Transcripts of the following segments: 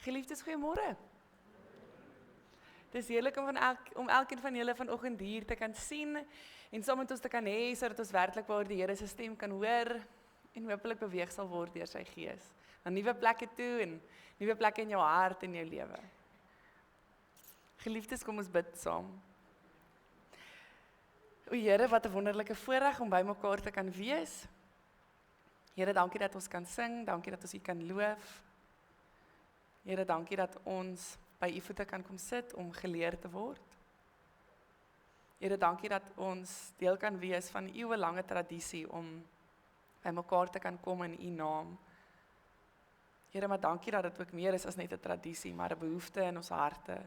Geliefdes, goeiemôre. Dis heerlik om elkeen van julle vanoggend hier te kan sien en saam met ons te kan hê sodat ons werklik waar die Here se stem kan hoor en hopelik beweeg sal word deur sy Gees na nuwe plekke toe en nuwe plekke in jou hart en jou lewe. Geliefdes, kom ons bid saam. O Here, wat 'n wonderlike voorreg om by mekaar te kan wees. Here, dankie dat ons kan sing, dankie dat ons U kan loof. Here, dankie dat ons by U voete kan kom sit om geleer te word. Here, dankie dat ons deel kan wees van eeuwelange tradisie om by mekaar te kan kom in U naam. Here, maar dankie dat dit ook meer is as net 'n tradisie, maar 'n behoefte in ons harte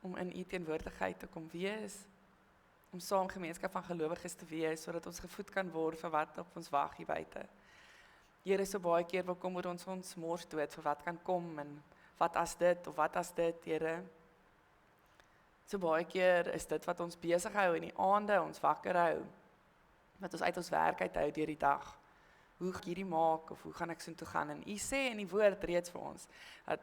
om in U teenwoordigheid te kom wees, om saam gemeenskap van gelowiges te wees, sodat ons gevoed kan word vir wat op ons wag hier buite. Here, so baie keer bekommer ons mors dood vir wat kan kom en wat as dit of wat as dit, Here. So baie keer is dit wat ons besig hou in die aande, ons wakker hou, wat ons uit ons werk uithou deur die dag. Hoe gaan ek hierdie maak of hoe gaan ek soontoe gaan? En U sê in die woord reeds vir ons dat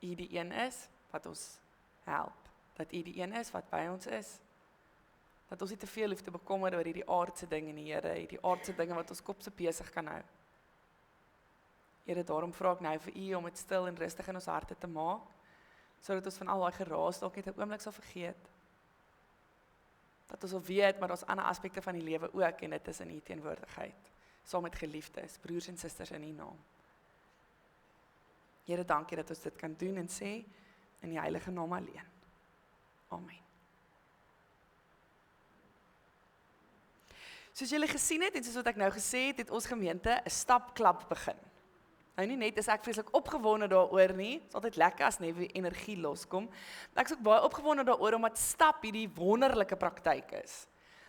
U die een is wat ons help, dat U die een is wat by ons is. Dat ons nie te veel hoef te bekommer oor hierdie aardse dinge nie, Here, hierdie aardse dinge wat ons kop se besig kan hou. Here, daarom vra ek nou vir U om dit stil en rustig in ons harte te maak, sodat ons van al daai geraas dalk net 'n oomblik sal vergeet. Dat ons al weet, maar ons ander aspekte van die lewe ook, en dit is in U teenwoordigheid, saam met geliefdes, broers en susters in U naam. Here, dankie dat ons dit kan doen en sê, in die heilige naam alleen. Amen. Soos julle gesien het, en soos wat ek nou gesê het, het ons gemeente 'n stapklub begin. Nou nie net is ek vreeslik opgewonde daaroor nie, is altyd lekker as net weer energie loskom, maar ek is ook baie opgewonde daaroor omdat stap hierdie wonderlike praktyk is.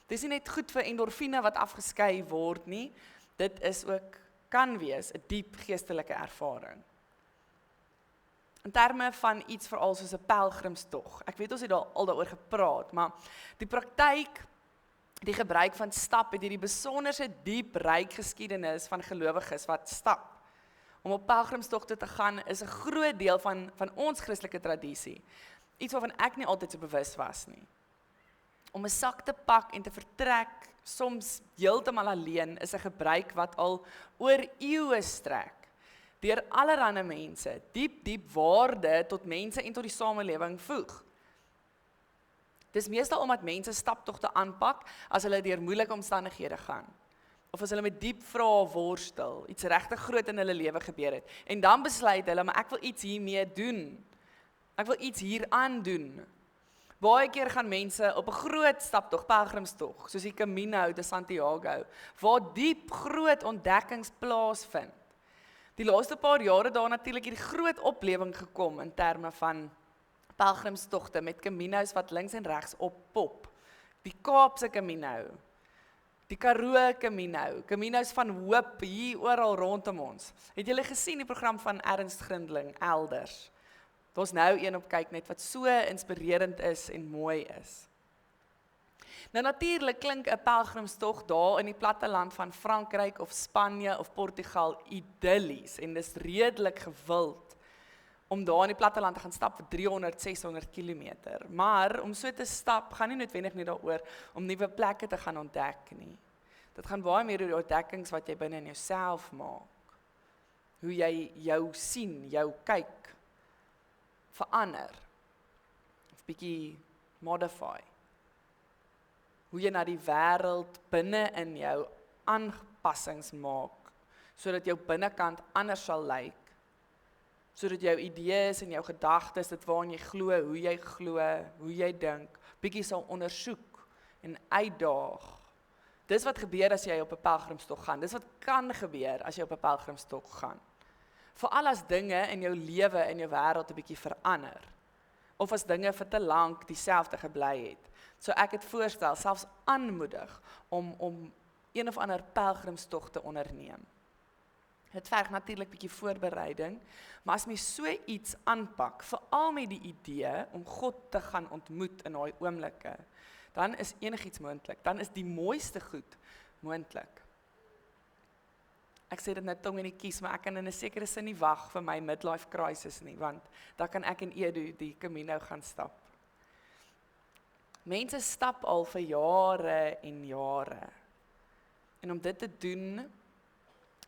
Dit is nie net goed vir endorfine wat afgeskei word nie, dit is ook, kan wees, 'n diep geestelike ervaring. In terme van iets veral soos 'n pelgrimstog. Ek weet ons het al daaroor gepraat, maar die praktyk, die gebruik van stap het hierdie besonderse diep ryk geskiedenis van gelowiges wat stap. Om op pelgrimstogte te gaan is 'n groot deel van ons Christelike tradisie. Iets waarvan ek nie altyd so bewus was nie. Om 'n sak te pak en te vertrek, soms heeltemal alleen, is 'n gebruik wat al oor eeue strek. Deur allerlei mense, diep waarde tot mense en tot die samelewing voeg. Dis meestal omdat mense staptogte aanpak as hulle deur moeilike omstandighede gaan. Of as hulle met diep vrae worstel, iets regtig groot in hulle lewe gebeur het. En dan besluit hulle, maar ek wil iets hiermee doen. Ek wil iets hieraan doen. Baie keer gaan mense op 'n groot staptog, pelgrimstog, soos die Camino de Santiago, waar diep groot ontdekkings plaasvind. Die laaste paar jare daar natuurlik hierdie groot oplewing gekom in terme van pelgrimstogte met Caminos wat links en regs oppop. Die Kaapse Camino, die Karoo Camino, Caminos van hoop hier oral rondom ons. Het julle gesien die program van Ernst Grindling, Elders? Daar's nou een op kyk net wat so inspirerend is en mooi is. Nou natuurlik klink 'n pelgrimstog daar in die platteland van Frankryk of Spanje of Portugal idillies en dis redelik gewild om daar in die platteland te gaan stap vir 300, 600 kilometer. Maar om so te stap gaan nie noodwendig net daaroor om nuwe plekke te gaan ontdek nie. Dit gaan baie meer oor die ontdekkings wat jy binne in jouself maak. Hoe jy jou sien, jou kyk, verander, of bietjie modify. Hoe jy na die wêreld binne in jou aanpassings maak, sodat jou binnekant anders sal lyk, sodat jou idees en jou gedagtes, dit waarin jy glo, hoe jy dink, bietjie sal ondersoek en uitdaag. Dis wat gebeur as jy op 'n pelgrimstog gaan, dis wat kan gebeur as jy op 'n pelgrimstog gaan. Veral as dinge in jou lewe en jou wêreld 'n bietjie verander, of as dinge vir te lank dieselfde gebly het. So ek het voorstel, selfs aanmoedig om een of ander pelgrimstog te onderneem. Dit verg natuurlik bietjie voorbereiding, maar as mens so iets aanpak, veral met die idee om God te gaan ontmoet in daai oomblikke, dan is enigiets moontlik, dan is die mooiste goed moontlik. ek sê dit nou tong in die kies, maar ek kan in 'n sekere sin nie wag vir my midlife crisis nie, want dan kan ek en Edu die Camino gaan stap. Mense stap al vir jare en jare. En om dit te doen,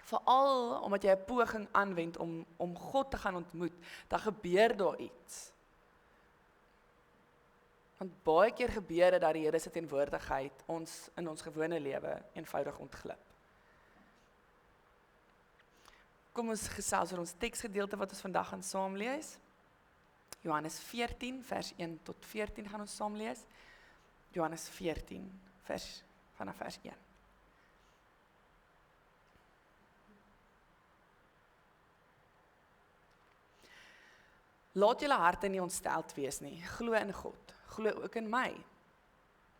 veral omdat jy 'n poging aanwend om God te gaan ontmoet, dan gebeur daar iets. Want baie keer gebeur dit dat die Here se teenwoordigheid ons in ons gewone lewe eenvoudig ontglip. Kom ons gesels oor ons teksgedeelte wat ons vandag gaan saam lees. Johannes 14 vers 1 tot 14 gaan ons saam lees. Johannes 14 vanaf vers 1. Laat julle harte nie ontsteld wees nie. Glo in God. Glo ook in my.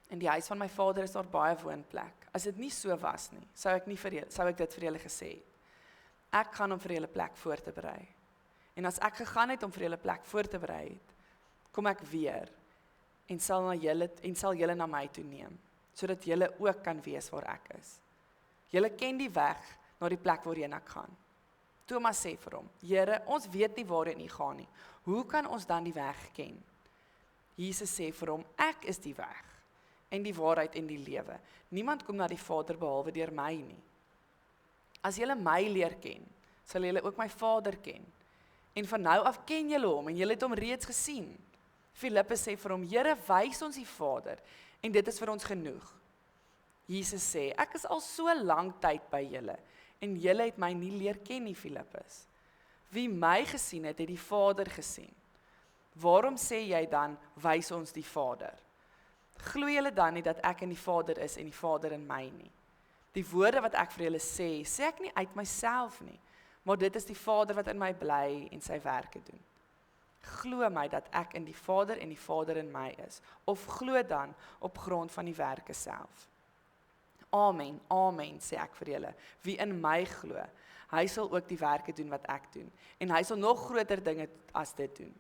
In die huis van my Vader is daar baie woonplek. As dit nie so was nie, sou ek dit vir julle gesê het. Ek gaan om vir julle plek voor te berei. En as ek gegaan het om vir julle plek voor te berei het, kom ek weer en sal julle na my toe neem, sodat julle ook kan weet waar ek is. Julle ken die weg na die plek waarheen ek gaan. Thomas sê vir hom, Here, ons weet nie waarheen U gaan nie. Hoe kan ons dan die weg ken? Jesus sê vir hom, ek is die weg en die waarheid en die lewe. Niemand kom na die Vader behalwe deur my nie. As julle my leer ken, sal julle ook my Vader ken. En van nou af ken julle hom en julle het hom reeds gesien. Filippus sê vir hom, Here, wys ons die Vader en dit is vir ons genoeg. Jesus sê, ek is al so lank tyd by julle en julle het my nie leer ken nie, Filippus. Wie my gesien het, het die Vader gesien. Waarom sê jy dan, wys ons die Vader? Glo julle dan nie dat ek in die Vader is en die Vader in my nie? Die woorde wat ek vir julle sê ek nie uit myself nie, maar dit is die Vader wat in my bly en sy werke doen. Glo my dat ek in die Vader en die Vader in my is, of glo dan op grond van die werke self. Amen, amen, sê ek vir julle, wie in my glo, hy sal ook die werke doen wat ek doen, en hy sal nog groter dinge as dit doen,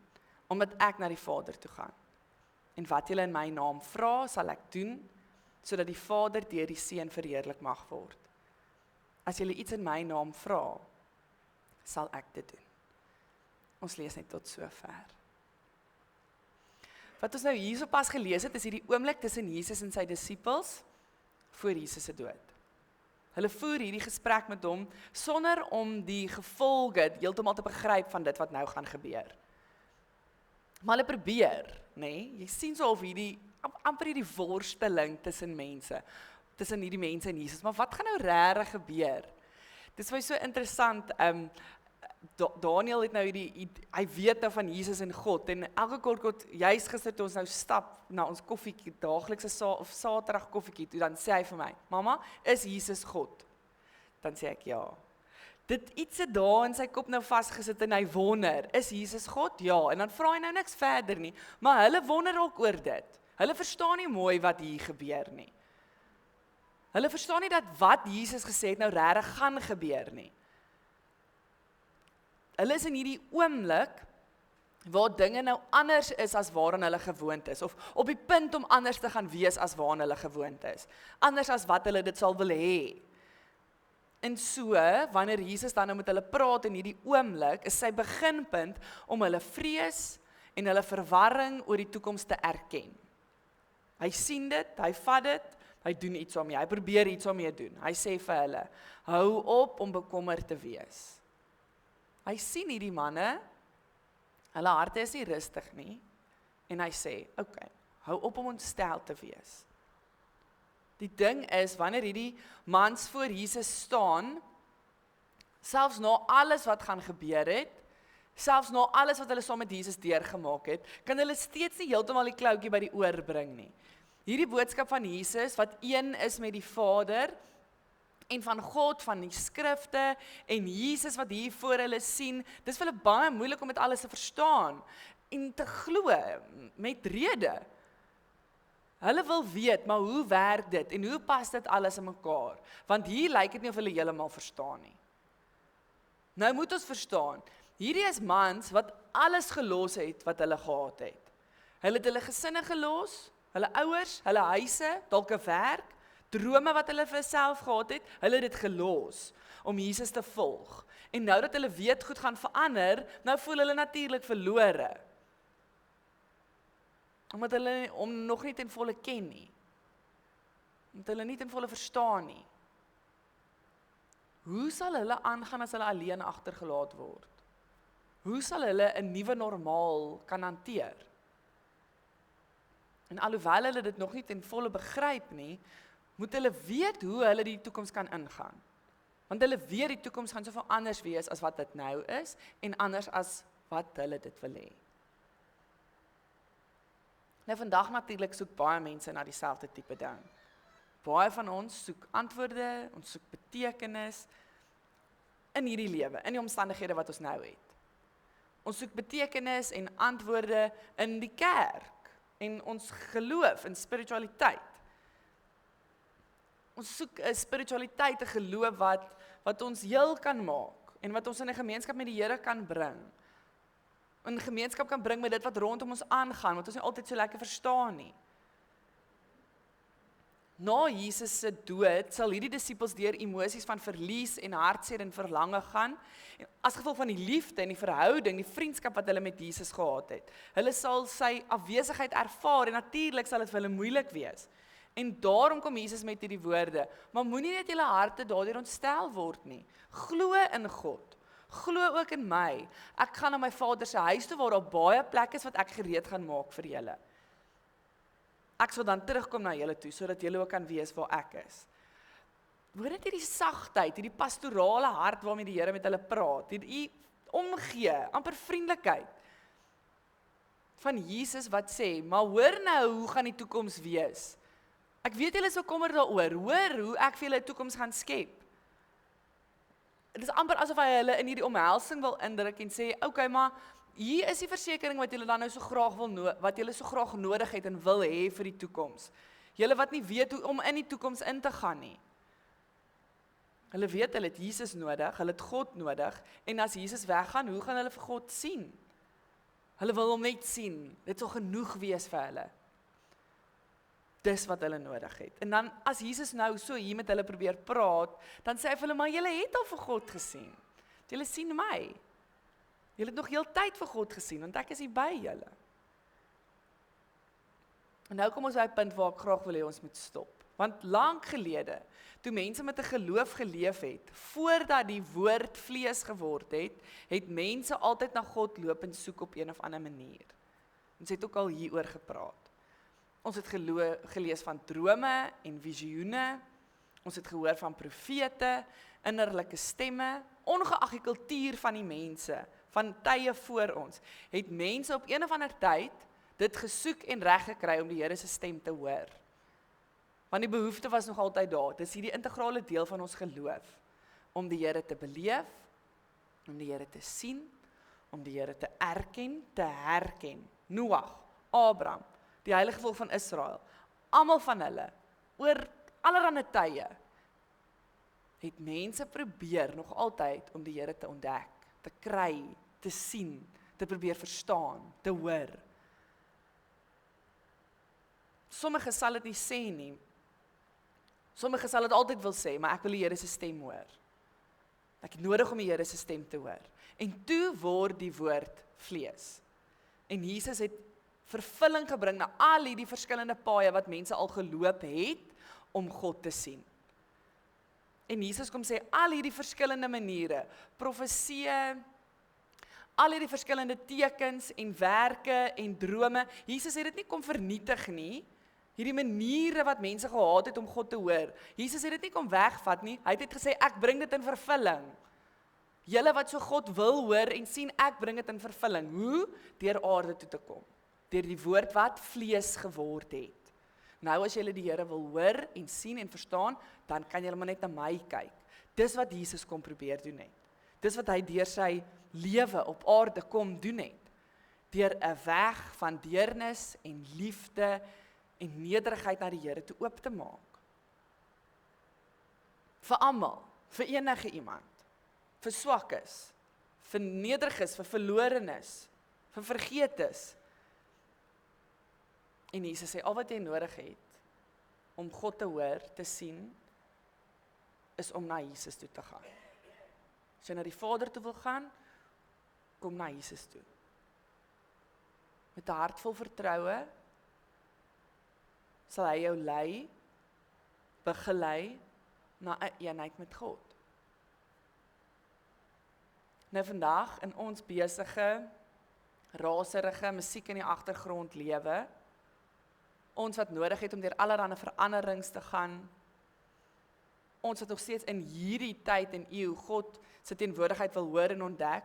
omdat ek na die Vader toe gaan. En wat julle in my naam vra, sal ek doen, sodat die Vader deur die Seun verheerlik mag word. As julle iets in my naam vra, sal ek dit doen. Ons lees net tot sover. Wat ons nou hierso pas gelees het, is hierdie oomblik tussen Jesus en sy disippels voor Jesus se dood. Hulle voer hierdie gesprek met hom sonder om die gevolge heeltemal te begryp van dit wat nou gaan gebeur. Maar hulle probeer, nê? Jy sien so of amper hierdie worsteling tussen hierdie mense en Jesus. Maar wat gaan nou regtig gebeur? Dit is vir my so interessant. Daniel het nou hy weet nou van Jesus en God, en elke kort, juist gister toe ons nou stap na ons koffiekie, daaglikse Saterdag koffiekie toe, dan sê hy vir my, Mama, is Jesus God? Dan sê ek, ja. Dit iets het daar in sy kop nou vasgesit en hy wonder, is Jesus God? Ja, en dan vra hy nou niks verder nie, maar hulle wonder ook oor dit. Hulle verstaan nie mooi wat hier gebeur nie. Hulle verstaan nie dat wat Jesus gesê het nou regtig gaan gebeur nie. Hulle is in hierdie oomblik waar dinge nou anders is as waaraan hulle gewoond is, of op die punt om anders te gaan wees as waaraan hulle gewoond is. Anders as wat hulle dit sal wil hê. En so, wanneer Jesus dan nou met hulle praat in hierdie oomblik, is sy beginpunt om hulle vrees en hulle verwarring oor die toekoms te erken. Hy sien dit, hy vat dit, hy doen iets daarmee, hy probeer iets daarmee doen. Hy sê vir hulle, hou op om bekommerd te wees. Hy sien hierdie manne, hulle harte is nie rustig nie, en hy sê, okay, hou op om ontstel te wees. Die ding is, wanneer hierdie mans voor Jesus staan, selfs na alles wat gaan gebeur het, selfs na alles wat hulle saam met Jesus deurgemaak het, kan hulle steeds nie heeltemal die kloutjie by die oor bring nie. Hierdie boodskap van Jesus, wat een is met die Vader, en van God, van die skrifte, en Jesus wat hier voor hulle sien, dis vir hulle baie moeilik om dit alles te verstaan, en te glo, met rede. Hulle wil weet, maar hoe werk dit, en hoe pas dit alles in mekaar? Want hier lyk dit nie of hulle heeltemal verstaan nie. Nou moet ons verstaan, hierdie is mans wat alles gelos het wat hulle gehad het. Hulle het hulle gesinne gelos, hulle ouers, hulle huise, dalk 'n werk, drome wat hulle vir self gehad het, hulle het dit gelos, om Jesus te volg. En nou dat hulle weet goed gaan verander, nou voel hulle natuurlik verlore. Omdat hulle hom nog nie ten volle ken nie. Omdat hulle nie ten volle verstaan nie. Hoe sal hulle aangaan as hulle alleen agtergelaat word? Hoe sal hulle 'n nuwe normaal kan hanteer? En alhoewel hulle dit nog nie ten volle begryp nie, moet hulle weet hoe hulle die toekoms kan ingaan. Want hulle weet die toekoms gaan soveel anders wees as wat dit nou is, en anders as wat hulle dit wil hê. Nou vandag natuurlik soek baie mense na dieselfde tipe ding. Baie van ons soek antwoorde, ons soek betekenis in hierdie lewe, in die omstandighede wat ons nou het. Ons soek betekenis en antwoorde in die kerk, en ons geloof in spiritualiteit. Ons soek 'n spiritualiteit, 'n geloof wat ons heel kan maak, en wat ons in 'n gemeenskap met die Here kan bring. In gemeenskap kan bring met dit wat rondom ons aangaan, wat ons nie altyd so lekker verstaan nie. Na Jesus se dood sal hierdie disippels deur emosies van verlies en hartseer en verlange gaan, en as gevolg van die liefde en die verhouding, die vriendskap wat hulle met Jesus gehad het. Hulle sal sy afwesigheid ervaar, en natuurlik sal dit vir hulle moeilik wees. En daarom kom Jesus met hierdie woorde, maar moenie net julle harte daardeur ontstel word nie. Glo in God. Glo ook in my. Ek gaan na my Vader se huis toe, waar daar baie plek is wat ek gereed gaan maak vir julle. Ek sal dan terugkom na julle toe, sodat julle ook kan weet waar ek is. Hoor dit hierdie sagtheid, hierdie pastorale hart waarmee die Here met hulle praat, hierdie omgee, amper vriendelikheid van Jesus wat sê, maar hoor nou, hoe gaan die toekoms wees? Ek weet julle is bekommer daaroor, hoor hoe ek vir julle 'n toekoms gaan skep. Dit is amper asof hy hulle in hierdie omhelsing wil indruk en sê, okay, maar hier is die versekering wat julle dan nou so graag wat julle so graag nodig het en wil hê vir die toekoms. Julle wat nie weet hoe om in die toekoms in te gaan nie. Hulle weet hulle het Jesus nodig, hulle het God nodig, en as Jesus weggaan, hoe gaan hulle vir God sien? Hulle wil hom net sien, dit sal genoeg wees vir hulle. Dis wat hulle nodig het. En dan, as Jesus nou so hier met hulle probeer praat, dan sê hy vir hulle, maar julle het al vir God gesien. Julle sien my. Julle het nog heel tyd vir God gesien, want ek is hier by julle. En nou kom ons by 'n punt waar ek graag wil hê ons moet stop. Want lank gelede, toe mense met 'n geloof geleef het, voordat die woord vlees geword het, het mense altyd na God loop en soek op een of ander manier. Ons het ook al hieroor gepraat. Ons het gelees van drome en visioene, ons het gehoor van profete, innerlike stemme, ongeag die kultuur van die mense, van tye voor ons, het mense op een of ander tyd dit gesoek en reg gekry om die Here se stem te hoor. Want die behoefte was nog altyd daar. Dit is hierdie integrale deel van ons geloof, om die Here te beleef, om die Here te sien, om die Here te erken, te herken. Noag, Abraham, die heilige volk van Israel, almal van hulle, oor allerlei tye, het mense probeer nog altyd om die Here te ontdek, te kry, te sien, te probeer verstaan, te hoor. Sommige sal dit nie sê nie. Sommige sal dit altyd wil sê, maar ek wil die Here se stem hoor. Ek het nodig om die Here se stem te hoor. En toe word die woord vlees. En Jesus het vervulling gebring na al hierdie verskillende paaie wat mense al geloop het om God te sien. En Jesus kom sê, al hierdie verskillende maniere, profeseë, al hierdie verskillende tekens en werke en drome, Jesus het dit nie kom vernietig nie, hierdie maniere wat mense gehad het om God te hoor. Jesus het dit nie kom wegvat nie, hy het net gesê, ek bring dit in vervulling. Julle wat so God wil hoor en sien, ek bring dit in vervulling. Hoe? Deur aarde toe te kom. Deur die woord wat vlees geword het. Nou as julle die Here wil hoor en sien en verstaan, dan kan julle maar net na my kyk. Dis wat Jesus kom probeer doen het. Dis wat hy deur sy lewe op aarde kom doen het. Deur 'n weg van deernis en liefde en nederigheid na die Here toe oop te maak. Vir almal, vir enige iemand, vir swakkes, vir nederiges, vir verlorenes, vir vergeetes. En Jesus sê, al wat jy nodig het, om God te hoor, te sien, is om na Jesus toe te gaan. As jy na die Vader toe wil gaan, kom na Jesus toe. Met 'n hart vol vertroue, sal hy jou lei, begelei, na 'n eenheid met God. Nou vandag, in ons besige, raserige, musiek in die agtergrond lewe, ons wat nodig het om deur allerlei veranderings te gaan, ons wat nog steeds in hierdie tyd en eeu God se teenwoordigheid wil hoor en ontdek,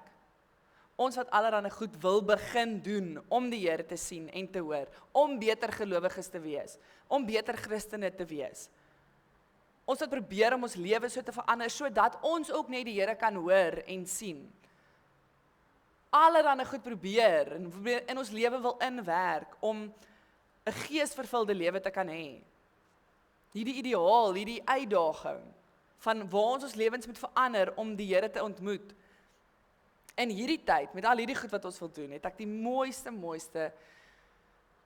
ons wat allerlei goed wil begin doen om die Here te sien en te hoor, om beter gelowiges te wees, om beter Christene te wees. Ons wat probeer om ons lewe so te verander, sodat ons ook net die Here kan hoor en sien. Allerlei goed probeer en in ons lewe wil inwerk om 'n geesvervulde lewe te kan hê. Hierdie ideaal, hierdie uitdaging van waar ons lewens moet verander om die Here te ontmoet. In hierdie tyd, met al hierdie goed wat ons wil doen, het ek die mooiste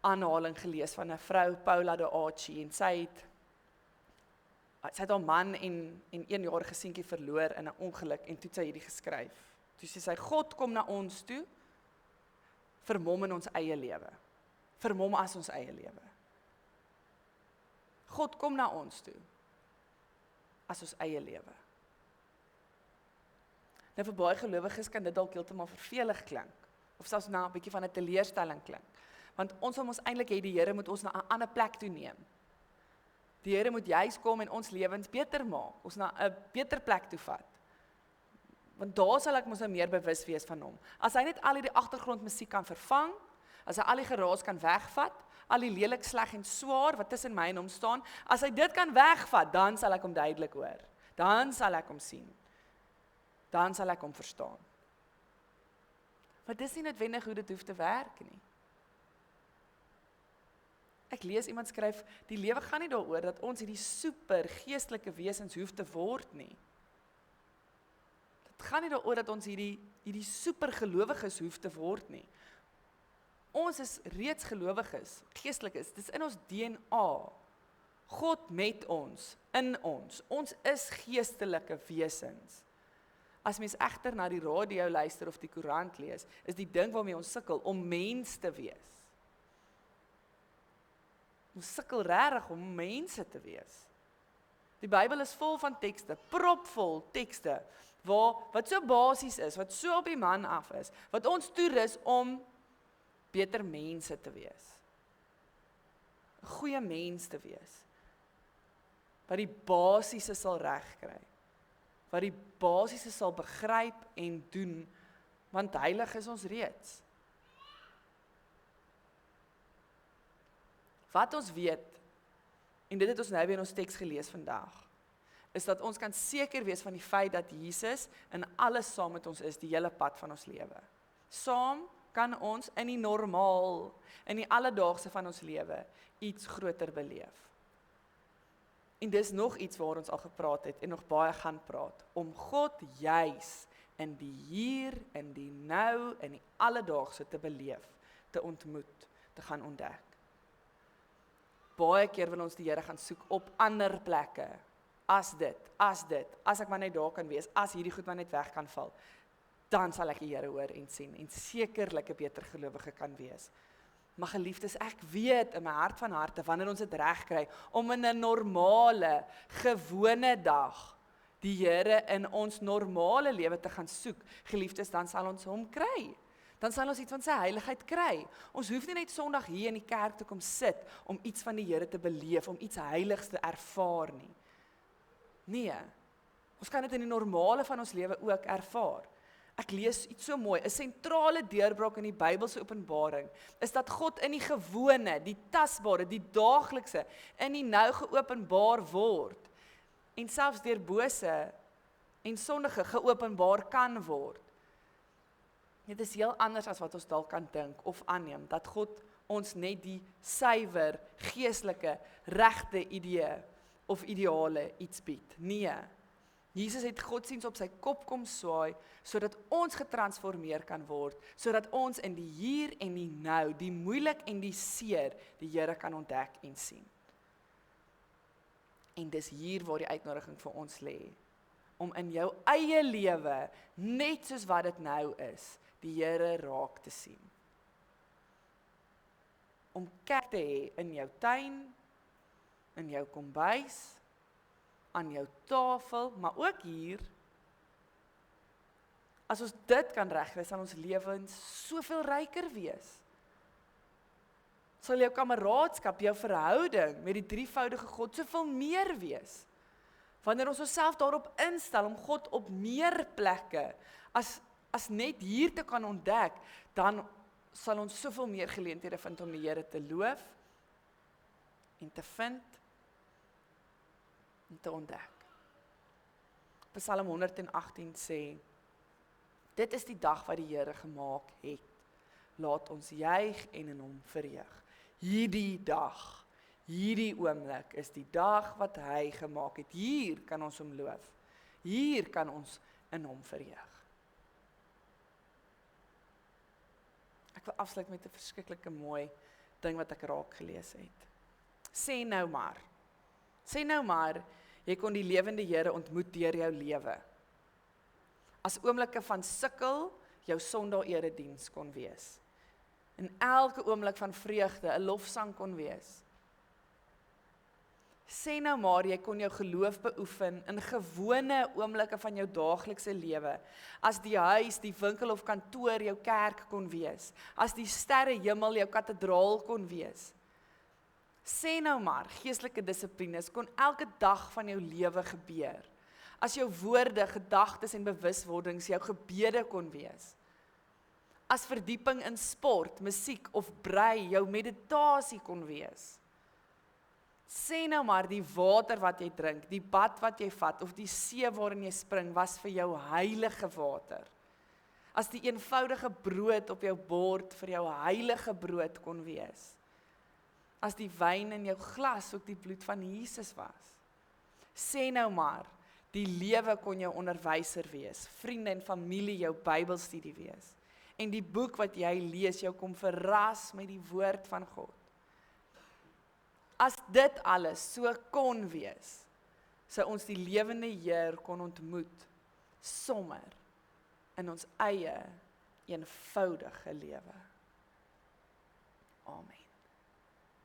aanhaling gelees van 'n vrou, Paula de Aci, en sy het haar man en 1-jarige seentjie verloor in 'n ongeluk, en toe het sy hierdie geskryf. Toe sê sy, God kom na ons toe, vermom in ons eie lewe. Vermom as ons eie lewe. God kom na ons toe, as ons eie lewe. Nou vir baie gelowiges kan dit dalk heeltemal vervelig klink, of selfs na 'n bietjie van 'n teleurstelling klink. Want ons wil ons eintlik hê die Here moet ons na 'n ander plek toe neem. Die Here moet juis kom en ons lewens beter maak, ons na 'n beter plek toe vat. Want daar sal ek mos nou meer bewus wees van hom. As hy net al hierdie agtergrondmusiek kan vervang, as hy al die geraas kan wegvat, al die lelik, sleg en swaar wat tussen my en hom staan, as hy dit kan wegvat, dan sal ek hom duidelik hoor. Dan sal ek hom sien. Dan sal ek hom verstaan. Maar dis nie noodwendig hoe dit hoef te werk nie. Ek lees iemand skryf, die lewe gaan nie daaroor dat ons hierdie super geestelike wesens hoef te word nie. Dit gaan nie daaroor dat ons hierdie super gelowiges hoef te word nie. Ons is reeds gelowiges, geestelikes, dis in ons DNA. God met ons, in ons. Ons is geestelike wesens. As mens egter na die radio luister of die koerant lees, is die ding waarmee ons sukkel om mens te wees. Ons sukkel regtig om mense te wees. Die Bybel is vol van tekste, propvol tekste, wat so basies is, wat so op die man af is, wat ons toerus om beter mense te wees. 'n Goeie mens te wees. Wat die basiese sal regkry. Wat die basiese sal begryp en doen, want heilig is ons reeds. Wat ons weet, en dit het ons nou weer in ons teks gelees vandag, is dat ons kan seker wees van die feit dat Jesus in alles saam met ons is, die hele pad van ons lewe. Saam kan ons in die normaal, in die alledaagse van ons lewe, iets groter beleef. En dis nog iets waar ons al gepraat het, en nog baie gaan praat, om God juis in die hier, in die nou, in die alledaagse te beleef, te ontmoet, te gaan ontdek. Baie keer wil ons die Here gaan soek op ander plekke, as ek maar net daar kan wees, as hierdie goed maar net weg kan val, dan sal ek die Here hoor en sien, en sekerlik 'n beter gelowige kan wees. Maar geliefdes, ek weet in my hart van harte, wanneer ons dit reg kry, om in 'n normale, gewone dag, die Here in ons normale lewe te gaan soek, geliefdes, dan sal ons hom kry. Dan sal ons iets van sy heiligheid kry. Ons hoef nie net Sondag hier in die kerk te kom sit, om iets van die Here te beleef, om iets heiligs te ervaar nie. Nee, ons kan dit in die normale van ons lewe ook ervaar. Ek lees iets so mooi, 'n sentrale deurbraak in die Bybelse openbaring, is dat God in die gewone, die tasbare, die daaglikse, in die nou geopenbaar word, en selfs deur bose en sondige geopenbaar kan word. Dit is heel anders as wat ons dalk kan dink of aanneem, dat God ons net die suiwer, geestelike, regte idee of ideale iets bied. Nee, Jesus het godsdiens op sy kop kom swaai, sodat ons getransformeer kan word, sodat ons in die hier en die nou, die moeilik en die seer, die Here kan ontdek en sien. En dis hier waar die uitnodiging vir ons lê, om in jou eie lewe, net soos wat dit nou is, die Here raak te sien. Om kerk te hê in jou tuin, in jou kombuis, aan jou tafel, maar ook hier. As ons dit kan regkry, sal ons lewens soveel ryker wees. Sal jou kameraadskap, jou verhouding met die drievoudige God soveel meer wees. Wanneer ons onsself daarop instel om God op meer plekke as net hier te kan ontdek, dan sal ons soveel meer geleenthede vind om die Here te loof en te vind en te ontdek. Psalm 118 sê, dit is die dag wat die Here gemaak het. Laat ons juig en in hom verheug. Hierdie dag, hierdie oomblik is die dag wat hy gemaak het. Hier kan ons hom loof. Hier kan ons in hom verheug. Ek wil afsluit met 'n verskriklike mooi ding wat ek raak gelees het. Sê nou maar, jy kon die lewende Here ontmoet deur jou lewe. As oomblikke van sukkel, jou Sondag erediens kon wees. En elke oomblik van vreugde, 'n lofsang kon wees. Sê nou maar, jy kon jou geloof beoefen in gewone oomblikke van jou daaglikse lewe, as die huis, die winkel of kantoor jou kerk kon wees, as die sterrehemel jou kathedraal kon wees. Sê nou maar, geestelike dissiplines kon elke dag van jou lewe gebeur, as jou woorde, gedagtes en bewuswordings jou gebede kon wees, as verdieping in sport, musiek of brei jou meditasie kon wees. Sê nou maar, die water wat jy drink, die bad wat jy vat, of die see waarin jy spring, was vir jou heilige water. As die eenvoudige brood op jou bord vir jou heilige brood kon wees. As die wyn in jou glas ook die bloed van Jesus was. Sê nou maar, die lewe kon jou onderwyser wees, vriende en familie jou Bybelstudie wees, en die boek wat jy lees jou kom verras met die woord van God. As dit alles so kon wees, sou ons die lewende Heer kon ontmoet, sommer in ons eie eenvoudige lewe. Amen.